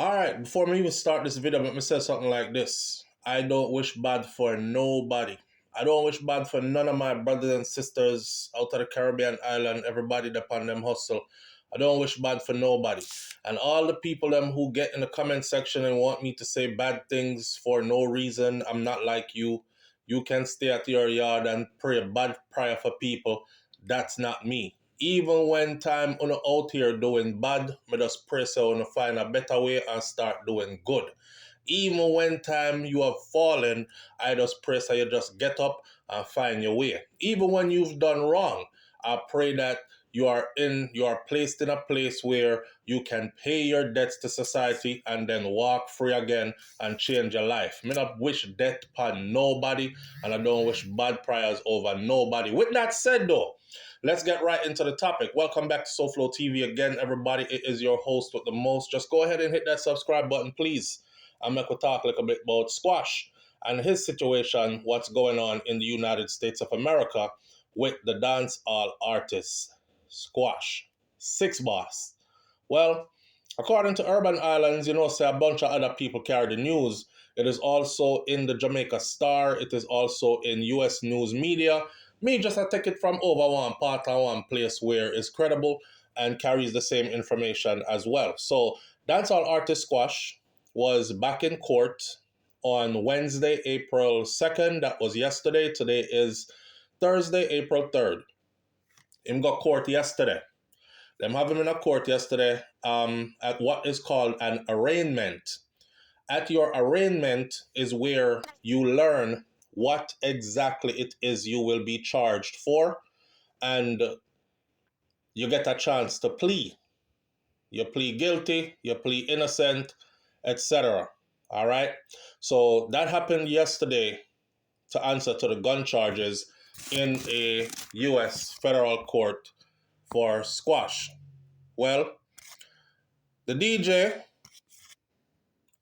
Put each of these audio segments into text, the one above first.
Alright, before me even start this video, let me say something like this. I don't wish bad for nobody. I don't wish bad for none of my brothers and sisters out of the Caribbean island, everybody that on them hustle. I don't wish bad for nobody. And all the people them who get in the comment section and want me to say bad things for no reason, I'm not like you. You can stay at your yard and pray a bad prayer for people. That's not me. Even when time on out here doing bad, me just pray so to find a better way and start doing good. Even when time you have fallen, I just pray so you just get up and find your way. Even when you've done wrong, I pray that you are placed in a place where you can pay your debts to society and then walk free again and change your life. Me not wish death upon nobody, and I don't wish bad prayers over nobody. With that said though, let's get right into the topic. Welcome back to SouFLoTV again, everybody. It is your host with the most. Just go ahead and hit that subscribe button, please. I'm going to talk a little bit about Squash and his situation, what's going on in the United States of America with the dancehall artist Squash, Six Boss. Well, according to Urban Islands, say a bunch of other people carry the news. It is also in the Jamaica Star. It is also in U.S. news media. Me just I take it from over one part and one place where it's credible and carries the same information as well. So, dancehall artist Squash was back in court on Wednesday, April 2nd. That was yesterday. Today is Thursday, April 3rd. Him got court yesterday. Them have him in a court yesterday at what is called an arraignment. At your arraignment is where you learn what exactly it is you will be charged for, and you get a chance to plea. You plead guilty, you plead innocent, etc. All right? So that happened yesterday to answer to the gun charges in a U.S. federal court for Squash. Well, the DJ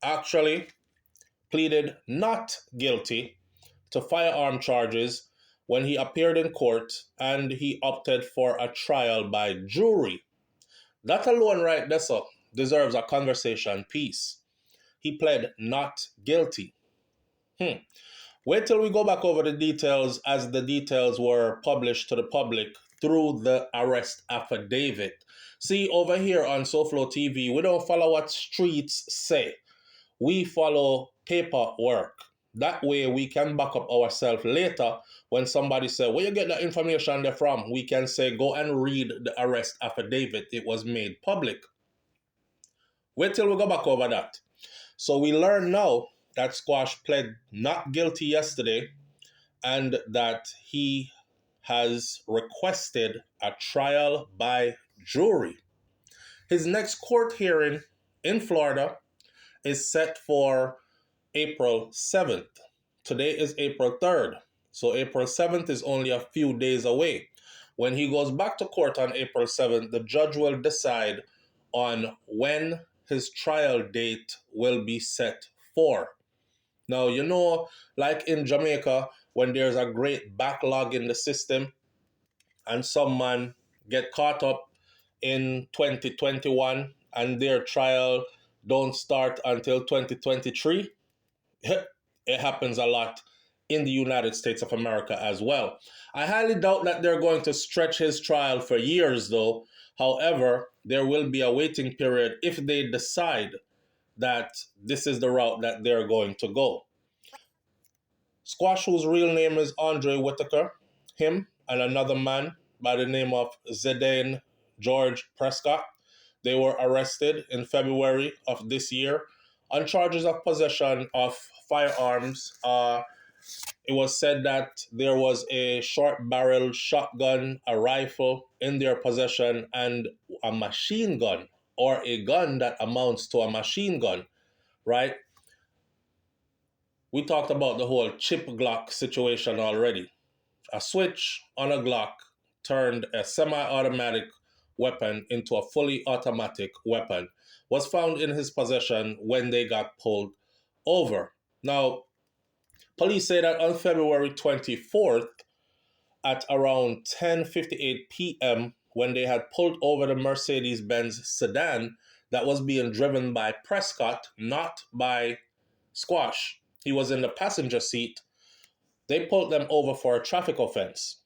actually pleaded not guilty to firearm charges when he appeared in court, and he opted for a trial by jury. That alone right there so deserves a conversation piece. He pled not guilty. Wait till we go back over the details, as the details were published to the public through the arrest affidavit. See, over here on SouFLoTV, we don't follow what streets say. We follow paperwork. That way we can back up ourselves later when somebody says, where you get that information there from? We can say, go and read the arrest affidavit. It was made public. Wait till we go back over that. So we learn now that Squash pled not guilty yesterday and that he has requested a trial by jury. His next court hearing in Florida is set for April 7th. Today is April 3rd. So April 7th is only a few days away. When he goes back to court on April 7th, the judge will decide on when his trial date will be set for. Now, like in Jamaica, when there's a great backlog in the system and some man get caught up in 2021 and their trial don't start until 2023, it happens a lot in the United States of America as well. I highly doubt that they're going to stretch his trial for years, though. However, there will be a waiting period if they decide that this is the route that they're going to go. Squash, whose real name is Andre Whitaker, him and another man by the name of Zidane George Prescott, they were arrested in February of this year on charges of possession of firearms. It was said that there was a short-barreled shotgun, a rifle in their possession, and a machine gun, or a gun that amounts to a machine gun, right? We talked about the whole chip Glock situation already. A switch on a Glock turned a semi-automatic weapon into a fully automatic weapon was found in his possession when they got pulled over. Now, police say that on February 24th at around 10:58 p.m., when they had pulled over the Mercedes-Benz sedan, that was being driven by Prescott, not by Squash. He was in the passenger seat. They pulled them over for a traffic offense.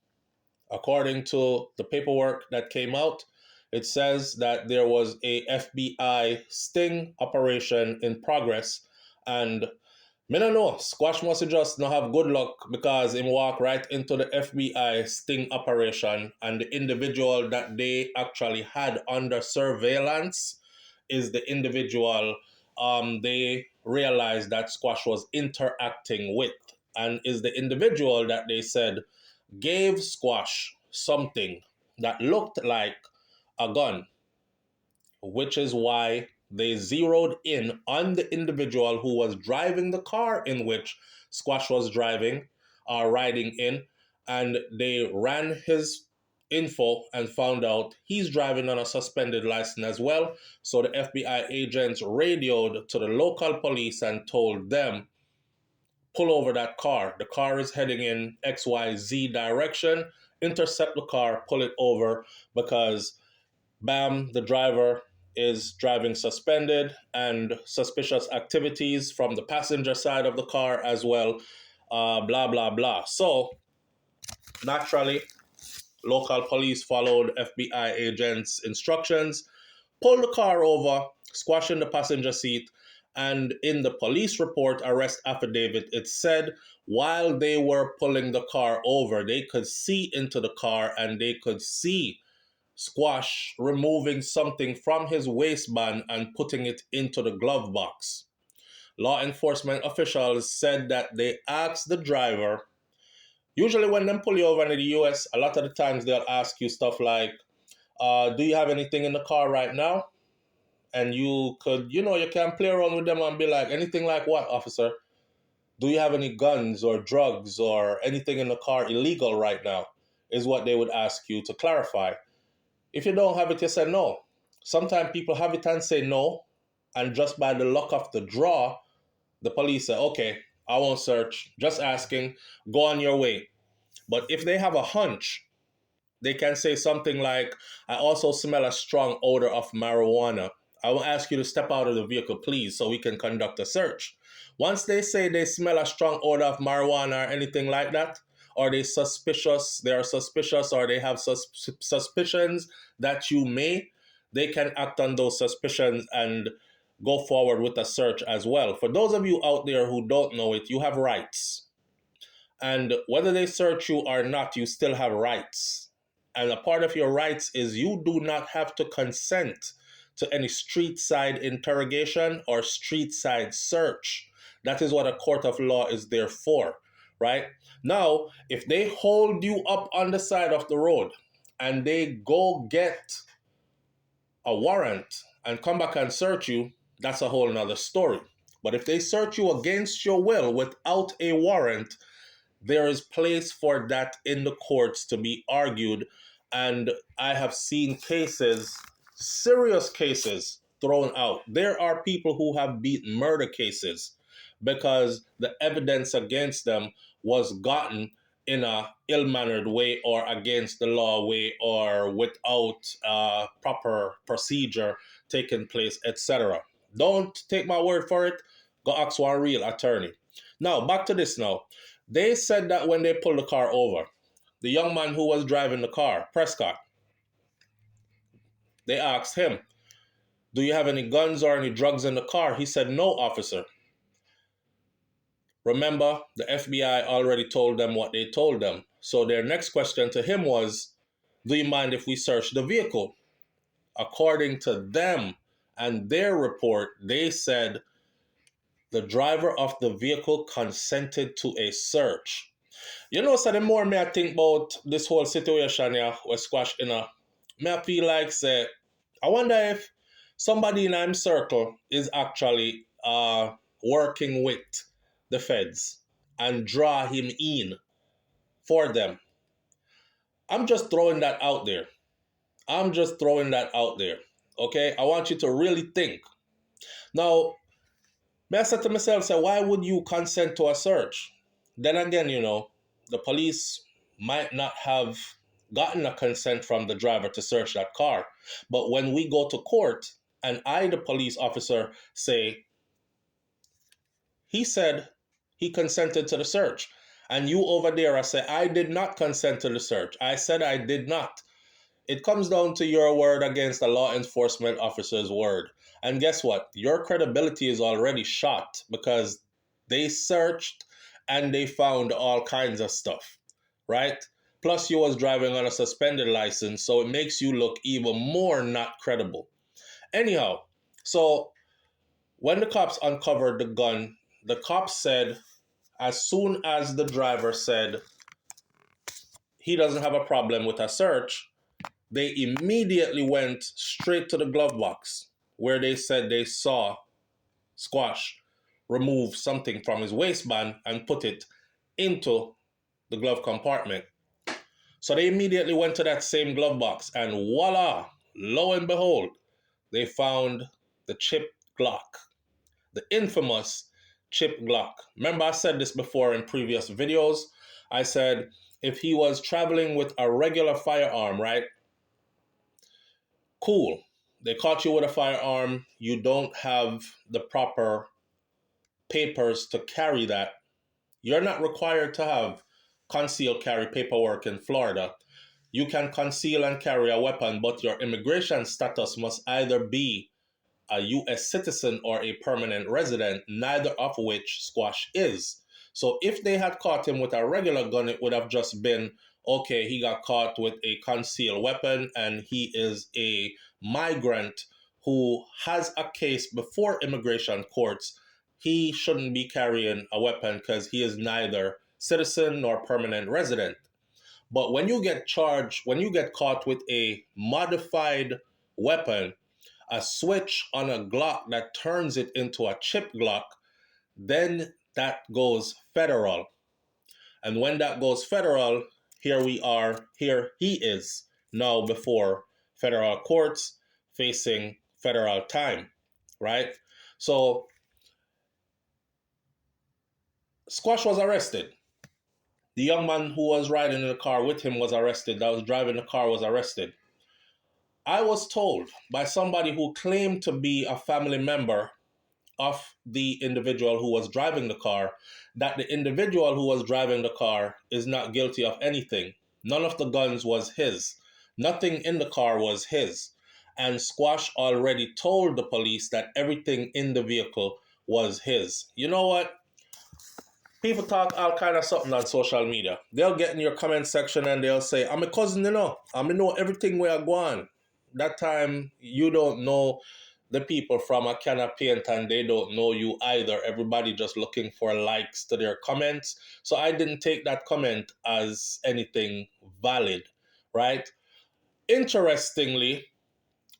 According to the paperwork that came out, it says that there was a FBI sting operation in progress, and me no know. Squash must just not have good luck because him walk right into the FBI sting operation, and the individual that they actually had under surveillance is the individual they realized that Squash was interacting with, and is the individual that they said gave Squash something that looked like a gun, which is why they zeroed in on the individual who was driving the car in which Squash was driving or riding in, and they ran his info and found out he's driving on a suspended license as well. So the FBI agents radioed to the local police and told them, pull over that car. The car is heading in XYZ direction. Intercept the car, pull it over, because bam, the driver is driving suspended and suspicious activities from the passenger side of the car as well. Blah, blah, blah. So, naturally, local police followed FBI agents' instructions, pulled the car over, squashing the passenger seat. And in the police report arrest affidavit, it said while they were pulling the car over, they could see into the car and they could see Squash removing something from his waistband and putting it into the glove box. Law enforcement officials said that they asked the driver, usually when they pull you over in the US, a lot of the times they'll ask you stuff like, do you have anything in the car right now? And you could, you can play around with them and be like, anything like what, officer? Do you have any guns or drugs or anything in the car illegal right now? Is what they would ask you to clarify. If you don't have it, you say no. Sometimes people have it and say no, and just by the luck of the draw, the police say, okay, I won't search, just asking, go on your way. But if they have a hunch, they can say something like, I also smell a strong odor of marijuana. I will ask you to step out of the vehicle, please, so we can conduct a search. Once they say they smell a strong odor of marijuana or anything like that, or they are suspicious, or they have suspicions that you may, they can act on those suspicions and go forward with a search as well. For those of you out there who don't know it, you have rights. And whether they search you or not, you still have rights. And a part of your rights is you do not have to consent to any street side interrogation or street side search. That is what a court of law is there for, right? Now, if they hold you up on the side of the road and they go get a warrant and come back and search you, that's a whole nother story. But if they search you against your will without a warrant, there is place for that in the courts to be argued. And I have seen cases, serious cases, thrown out. There are people who have beaten murder cases because the evidence against them was gotten in a ill-mannered way or against the law way or without proper procedure taking place, etc. Don't take my word for it. Go ask one real attorney. Now, back to this now. They said that when they pulled the car over, the young man who was driving the car, Prescott, they asked him, do you have any guns or any drugs in the car? He said, no, officer. Remember, the FBI already told them what they told them. So their next question to him was, do you mind if we search the vehicle? According to them and their report, they said the driver of the vehicle consented to a search. So the more me I think about this whole situation here with Squash, me I feel like, say, I wonder if somebody in him circle is actually working with the feds and draw him in for them. I'm just throwing that out there. Okay? I want you to really think. Now, I said to myself, say, why would you consent to a search? Then again, the police might not have gotten a consent from the driver to search that car. But when we go to court and I, the police officer, say, he said he consented to the search. And you over there, I say, I did not consent to the search. I said I did not. It comes down to your word against a law enforcement officer's word. And guess what? Your credibility is already shot because they searched and they found all kinds of stuff, right? Plus, you was driving on a suspended license, so it makes you look even more not credible. Anyhow, so when the cops uncovered the gun, the cops said, as soon as the driver said he doesn't have a problem with a search, they immediately went straight to the glove box where they said they saw Squash remove something from his waistband and put it into the glove compartment. So they immediately went to that same glove box and voila, lo and behold, they found the chip Glock, the infamous chip Glock. Remember, I said this before in previous videos. I said if he was traveling with a regular firearm, right? Cool. They caught you with a firearm. You don't have the proper papers to carry that. You're not required to have concealed carry paperwork in Florida. You can conceal and carry a weapon, but your immigration status must either be a U.S. citizen or a permanent resident, neither of which Squash is. So if they had caught him with a regular gun, it would have just been, okay, he got caught with a concealed weapon and he is a migrant who has a case before immigration courts. He shouldn't be carrying a weapon because he is neither citizen nor permanent resident. But when you get charged, when you get caught with a modified weapon, a switch on a Glock that turns it into a chip Glock, then that goes federal. And when that goes federal, here we are, here he is now before federal courts facing federal time, right? So Squash was arrested. The young man who was riding in the car with him was arrested. That was driving the car was arrested. I was told by somebody who claimed to be a family member of the individual who was driving the car that the individual who was driving the car is not guilty of anything. None of the guns was his. Nothing in the car was his. And Squash already told the police that everything in the vehicle was his. You know what? People talk all kind of something on social media. They'll get in your comment section and they'll say, I'm a cousin, you know. I know everything where I go on. That time, you don't know the people from a can of paint and they don't know you either. Everybody just looking for likes to their comments. So I didn't take that comment as anything valid, right? Interestingly,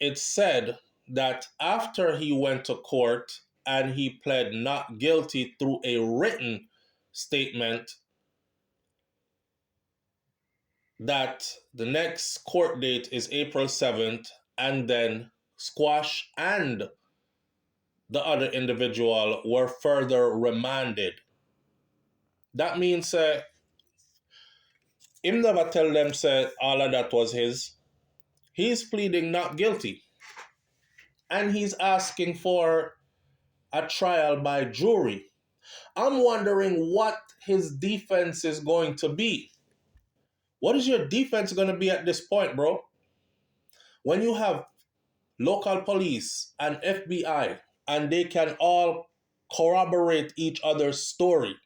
it said that after he went to court and he pled not guilty through a written statement, that the next court date is April 7th, and then Squash and the other individual were further remanded. That means him never tell them say all of that was his. He's pleading not guilty. And he's asking for a trial by jury. I'm wondering what his defense is going to be. What is your defense going to be at this point, bro? When you have local police and FBI and they can all corroborate each other's story.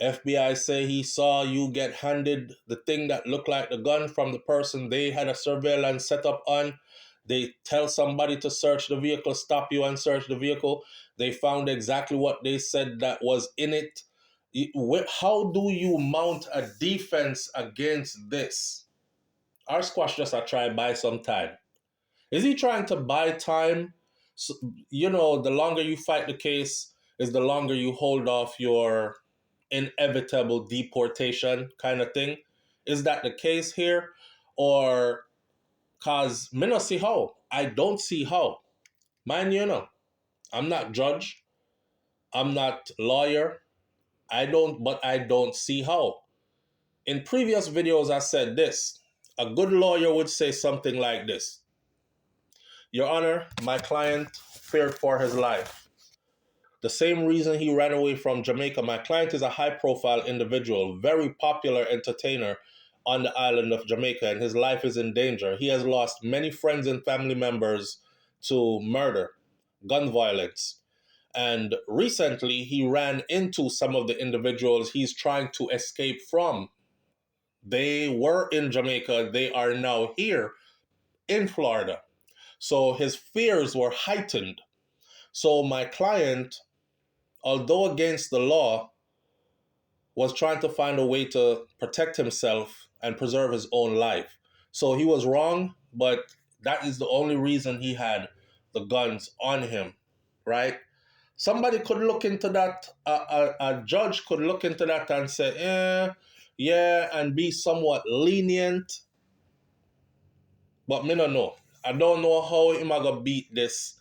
FBI say he saw you get handed the thing that looked like the gun from the person they had a surveillance set up on. They tell somebody to search the vehicle, stop you and search the vehicle. They found exactly what they said that was in it. How do you mount a defense against this? Our Squash just a try buy some time. Is he trying to buy time? So, you know, the longer you fight the case is the longer you hold off your inevitable deportation kind of thing. Is that the case here? Or, cause me no see how. I don't see how. Mind you know, I'm not judge. I'm not lawyer. But I don't see how. In previous videos, I said this. A good lawyer would say something like this. Your Honor, my client feared for his life. The same reason he ran away from Jamaica. My client is a high-profile individual, very popular entertainer on the island of Jamaica, and his life is in danger. He has lost many friends and family members to murder, gun violence. And recently, he ran into some of the individuals he's trying to escape from. They were in Jamaica. They are now here in Florida. So his fears were heightened. So my client, although against the law, was trying to find a way to protect himself and preserve his own life. So he was wrong, but that is the only reason he had the guns on him, right? Somebody could look into that, a judge could look into that and say, yeah, and be somewhat lenient. But me no know. I don't know how him a go beat this.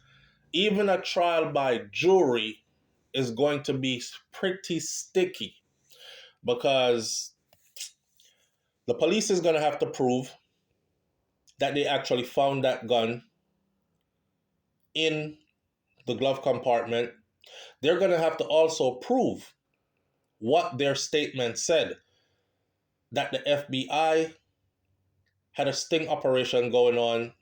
Even a trial by jury is going to be pretty sticky because the police is going to have to prove that they actually found that gun in the glove compartment. They're going to have to also prove what their statement said, that the FBI had a sting operation going on,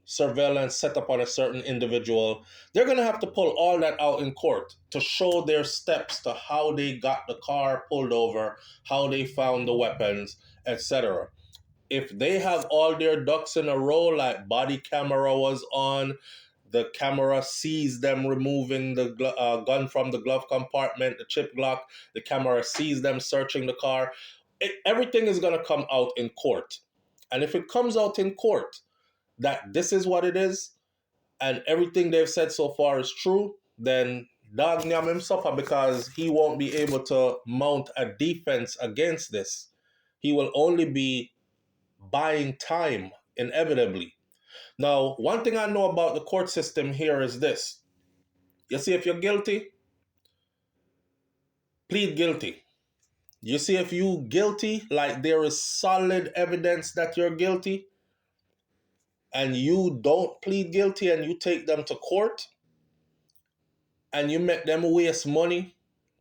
surveillance set up on a certain individual. They're going to have to pull all that out in court to show their steps to how they got the car pulled over, how they found the weapons, etc. If they have all their ducks in a row, like body camera was on, the camera sees them removing the gun from the glove compartment, the chip Glock, the camera sees them searching the car, everything is going to come out in court. And if it comes out in court that this is what it is, and everything they've said so far is true, then dog nyam him suffer because he won't be able to mount a defense against this. He will only be buying time, inevitably. Now, one thing I know about the court system here is this. You see, if you're guilty, plead guilty. You see, if you guilty, like there is solid evidence that you're guilty, and you don't plead guilty and you take them to court, and you make them waste money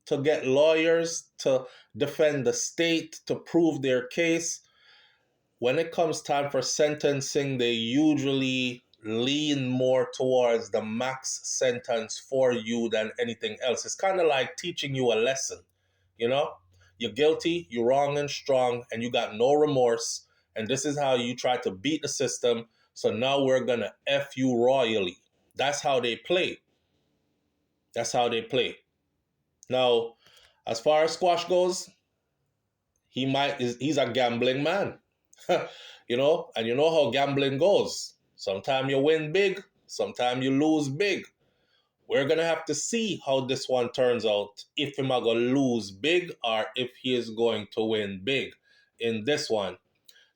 to get lawyers to defend the state, to prove their case, when it comes time for sentencing, they usually lean more towards the max sentence for you than anything else. It's kind of like teaching you a lesson, you know? You're guilty, you're wrong and strong, and you got no remorse, and this is how you try to beat the system, so now we're going to F you royally. That's how they play. That's how they play. Now, as far as squash goes, he's a gambling man. You know, and you know how gambling goes. Sometimes you win big, sometimes you lose big. We're going to have to see how this one turns out, if he's going to lose big or if he is going to win big in this one.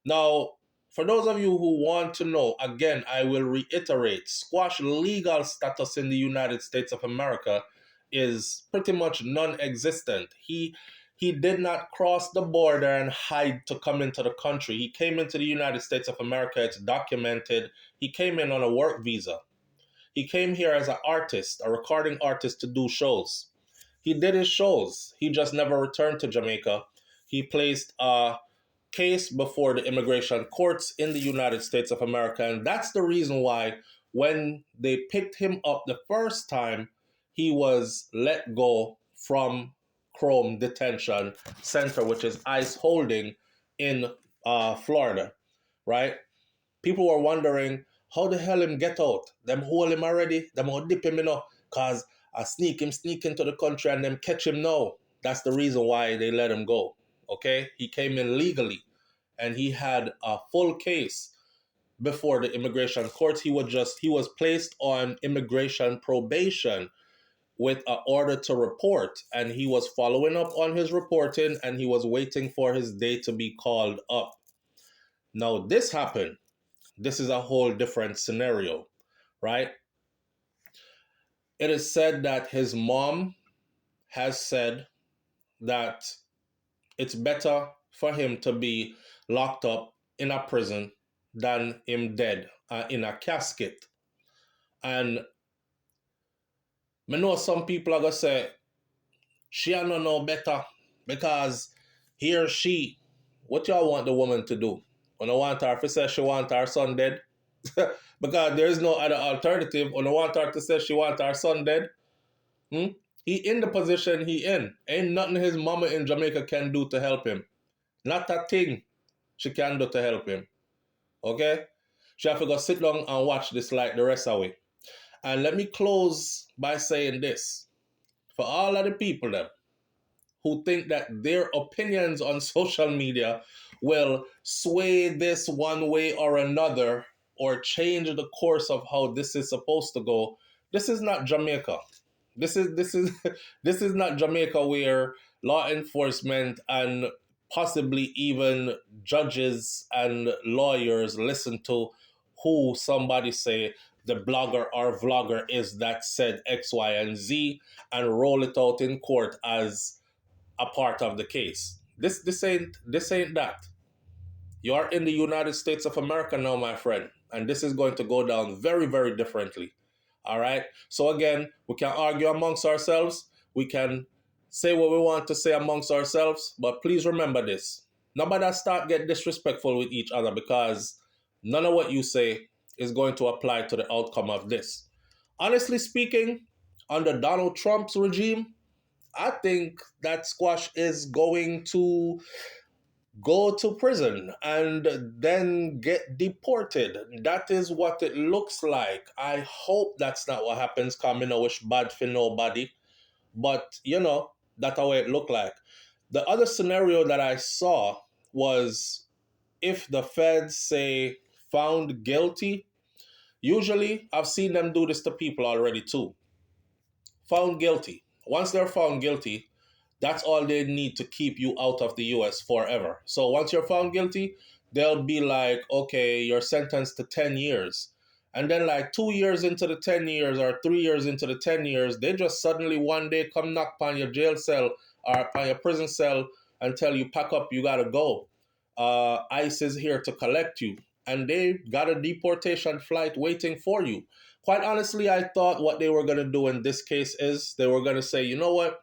Now, for those of you who want to know, again, I will reiterate, squash legal status in the United States of America is pretty much non-existent. He did not cross the border and hide to come into the country. He came into the United States of America. It's documented. He came in on a work visa. He came here as an artist, a recording artist, to do shows. He did his shows. He just never returned to Jamaica. He placed a case before the immigration courts in the United States of America. And that's the reason why when they picked him up the first time, he was let go from Chrome Detention Center, which is ICE holding in Florida, right? People were wondering, how the hell him get out? Them hold him already? Them will dip him, because I sneak into the country and them catch him now. That's the reason why they let him go, okay? He came in legally, and he had a full case before the immigration courts. He was placed on immigration probation with an order to report, and he was following up on his reporting, and he was waiting for his day to be called up. Now this happened. This is a whole different scenario, right? It is said that his mom has said that it's better for him to be locked up in a prison than him dead in a casket. And I know some people are going to say, she don't know better because he or she, what y'all want the woman to do? When I want her to say she want her son dead? Because there is no other alternative. When I want her to say she want her son dead? He in the position he in. Ain't nothing his mama in Jamaica can do to help him. Not a thing she can do to help him. Okay? She have to go sit down and watch this like the rest of it. And let me close by saying this. For all of the people that who think that their opinions on social media will sway this one way or another or change the course of how this is supposed to go, this is not Jamaica. This is this is not Jamaica where law enforcement and possibly even judges and lawyers listen to who somebody say the blogger or vlogger is that said X, Y, and Z and roll it out in court as a part of the case. This ain't that. You are in the United States of America now, my friend, and this is going to go down very, very differently. All right. So again, we can argue amongst ourselves. We can say what we want to say amongst ourselves, but please remember this: nobody start get disrespectful with each other because none of what you say is going to apply to the outcome of this. Honestly speaking, under Donald Trump's regime, I think that Squash is going to go to prison and then get deported. That is what it looks like. I hope that's not what happens, because I wish bad for nobody. But, that's how it looked like. The other scenario that I saw was if the feds say found guilty, usually I've seen them do this to people already too. Found guilty. Once they're found guilty, that's all they need to keep you out of the US forever. So once you're found guilty, they'll be like, okay, you're sentenced to 10 years. And then like 2 years into the 10 years or 3 years into the 10 years, they just suddenly one day come knock on your jail cell or on your prison cell and tell you, pack up, you gotta go. ICE is here to collect you. And they got a deportation flight waiting for you. Quite honestly, I thought what they were going to do in this case is they were going to say, you know what?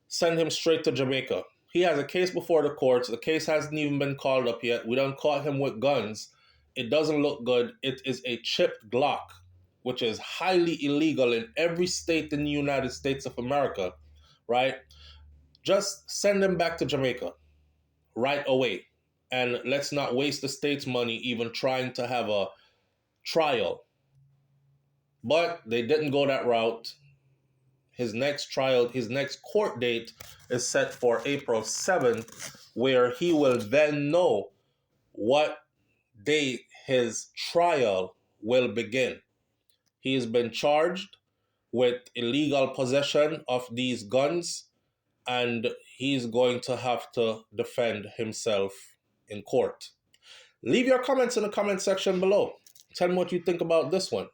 Send him straight to Jamaica. He has a case before the courts. The case hasn't even been called up yet. We don't caught him with guns. It doesn't look good. It is a chipped Glock, which is highly illegal in every state in the United States of America, right? Just send him back to Jamaica right away. And let's not waste the state's money even trying to have a trial. But they didn't go that route. His next trial, his next court date is set for April 7th, where he will then know what date his trial will begin. He has been charged with illegal possession of these guns, and he's going to have to defend himself in court. Leave your comments in the comment section below. Tell me what you think about this one.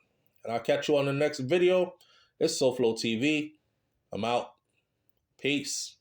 And I'll catch you on the next video. It's SouFLoTV. I'm out. Peace.